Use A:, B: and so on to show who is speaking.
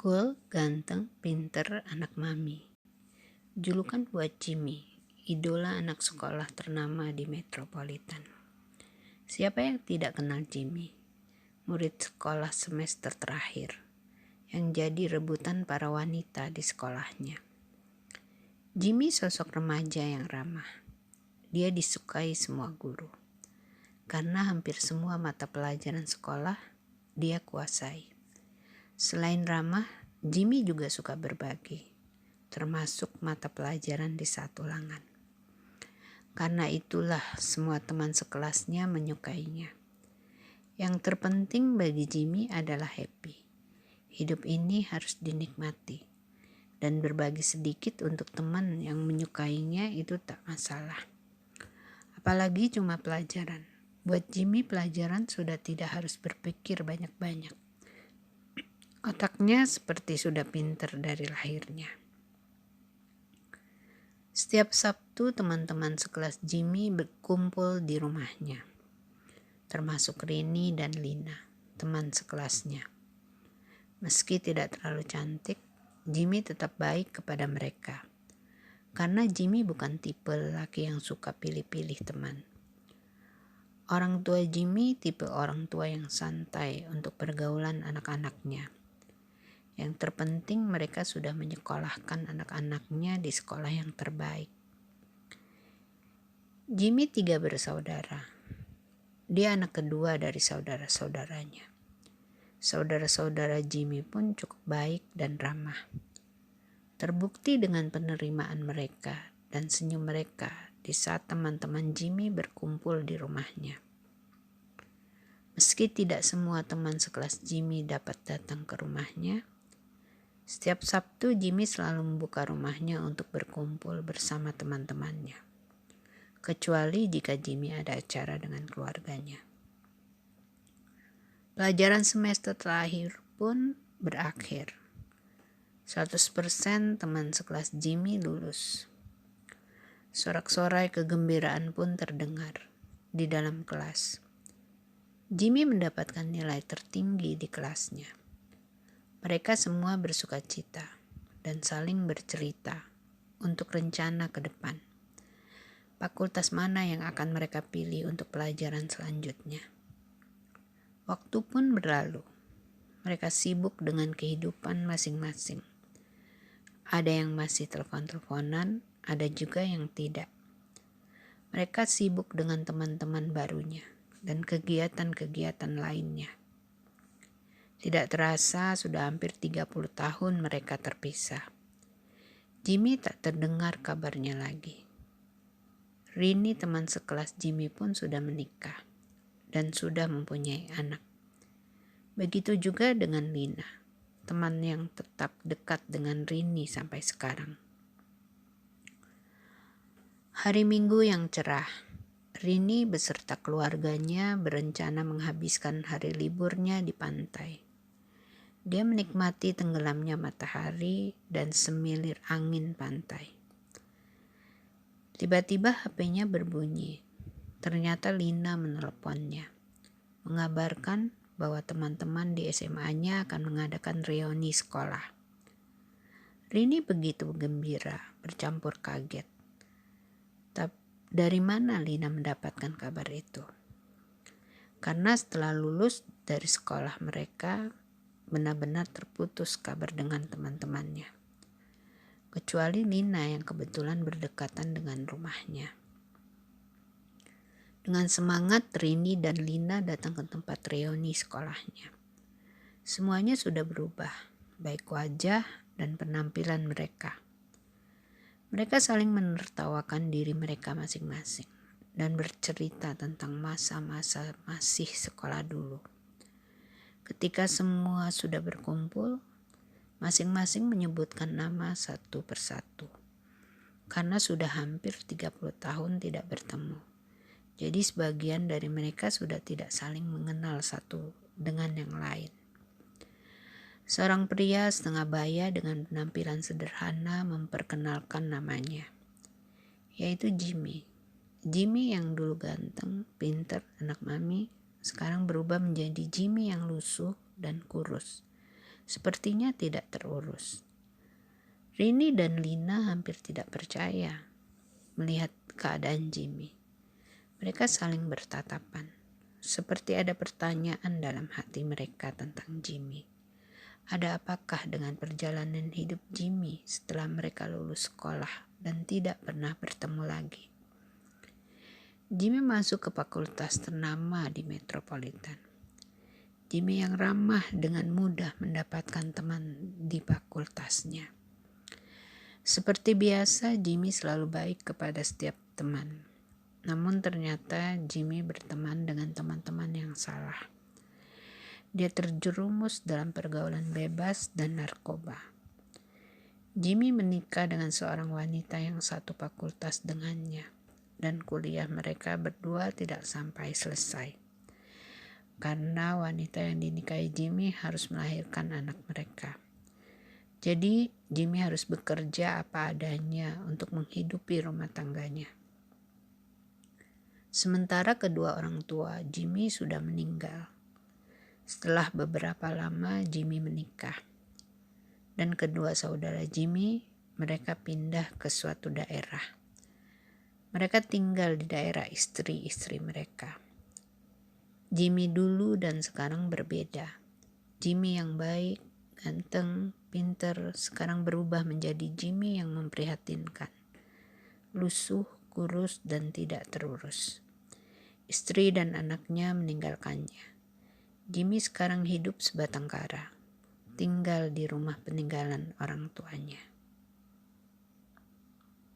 A: Cool, ganteng, pinter, anak mami. Julukan buat Jimmy, idola anak sekolah ternama di Metropolitan. Siapa yang tidak kenal Jimmy? Murid sekolah semester terakhir, yang jadi rebutan para wanita di sekolahnya. Jimmy sosok remaja yang ramah. Dia disukai semua guru. Karena hampir semua mata pelajaran sekolah, dia kuasai. Selain ramah, Jimmy juga suka berbagi, termasuk mata pelajaran di satu ulangan. Karena itulah semua teman sekelasnya menyukainya. Yang terpenting bagi Jimmy adalah happy. Hidup ini harus dinikmati. Dan berbagi sedikit untuk teman yang menyukainya itu tak masalah. Apalagi cuma pelajaran. Buat Jimmy pelajaran sudah tidak harus berpikir banyak-banyak. Otaknya seperti sudah pinter dari lahirnya. Setiap Sabtu teman-teman sekelas Jimmy berkumpul di rumahnya. Termasuk Rini dan Lina, teman sekelasnya. Meski tidak terlalu cantik, Jimmy tetap baik kepada mereka. Karena Jimmy bukan tipe lelaki yang suka pilih-pilih teman. Orang tua Jimmy tipe orang tua yang santai untuk pergaulan anak-anaknya. Yang terpenting mereka sudah menyekolahkan anak-anaknya di sekolah yang terbaik. Jimmy 3 bersaudara. Dia anak kedua dari saudara-saudaranya. Saudara-saudara Jimmy pun cukup baik dan ramah. Terbukti dengan penerimaan mereka dan senyum mereka di saat teman-teman Jimmy berkumpul di rumahnya. Meski tidak semua teman sekelas Jimmy dapat datang ke rumahnya, setiap Sabtu Jimmy selalu membuka rumahnya untuk berkumpul bersama teman-temannya. Kecuali jika Jimmy ada acara dengan keluarganya. Pelajaran semester terakhir pun berakhir. 100% teman sekelas Jimmy lulus. Sorak-sorai kegembiraan pun terdengar di dalam kelas. Jimmy mendapatkan nilai tertinggi di kelasnya. Mereka semua bersuka cita dan saling bercerita untuk rencana ke depan. Fakultas mana yang akan mereka pilih untuk pelajaran selanjutnya. Waktu pun berlalu. Mereka sibuk dengan kehidupan masing-masing. Ada yang masih telepon-teleponan, ada juga yang tidak. Mereka sibuk dengan teman-teman barunya dan kegiatan-kegiatan lainnya. Tidak terasa sudah hampir 30 tahun mereka terpisah. Jimmy tak terdengar kabarnya lagi. Rini teman sekelas Jimmy pun sudah menikah dan sudah mempunyai anak. Begitu juga dengan Lina, teman yang tetap dekat dengan Rini sampai sekarang. Hari Minggu yang cerah, Rini beserta keluarganya berencana menghabiskan hari liburnya di pantai. Dia menikmati tenggelamnya matahari dan semilir angin pantai. Tiba-tiba HP-nya berbunyi. Ternyata Lina meneleponnya, mengabarkan bahwa teman-teman di SMA-nya akan mengadakan reuni sekolah. Rini begitu gembira, bercampur kaget. Tapi dari mana Lina mendapatkan kabar itu? Karena setelah lulus dari sekolah mereka, benar-benar terputus kabar dengan teman-temannya. Kecuali Lina yang kebetulan berdekatan dengan rumahnya. Dengan semangat Rini dan Lina datang ke tempat reuni sekolahnya. Semuanya sudah berubah, baik wajah dan penampilan mereka. Mereka saling menertawakan diri mereka masing-masing dan bercerita tentang masa-masa masih sekolah dulu. Ketika semua sudah berkumpul, masing-masing menyebutkan nama satu persatu. Karena sudah hampir 30 tahun tidak bertemu. Jadi sebagian dari mereka sudah tidak saling mengenal satu dengan yang lain. Seorang pria setengah baya dengan penampilan sederhana memperkenalkan namanya, yaitu Jimmy. Jimmy yang dulu ganteng, pinter, anak mami, sekarang berubah menjadi Jimmy yang lusuh dan kurus. sepertinya tidak terurus. Rini dan Lina hampir tidak percaya melihat keadaan Jimmy. Mereka saling bertatapan, seperti ada pertanyaan dalam hati mereka tentang Jimmy. Ada apakah dengan perjalanan hidup Jimmy setelah mereka lulus sekolah dan tidak pernah bertemu lagi? Jimmy masuk ke fakultas ternama di Metropolitan. Jimmy yang ramah dengan mudah mendapatkan teman di fakultasnya. Seperti biasa, Jimmy selalu baik kepada setiap teman. Namun ternyata Jimmy berteman dengan teman-teman yang salah. Dia terjerumus dalam pergaulan bebas dan narkoba. Jimmy menikah dengan seorang wanita yang satu fakultas dengannya, dan kuliah mereka berdua tidak sampai selesai. Karena wanita yang dinikahi Jimmy harus melahirkan anak mereka. Jadi Jimmy harus bekerja apa adanya untuk menghidupi rumah tangganya. Sementara kedua orang tua Jimmy sudah meninggal. Setelah beberapa lama Jimmy menikah. Dan kedua saudara Jimmy, mereka pindah ke suatu daerah. Mereka tinggal di daerah istri-istri mereka. Jimmy dulu dan sekarang berbeda. Jimmy yang baik, ganteng, pinter, sekarang berubah menjadi Jimmy yang memprihatinkan. Lusuh, kurus, dan tidak terurus. Istri dan anaknya meninggalkannya. Jimmy sekarang hidup sebatang kara, tinggal di rumah peninggalan orang tuanya.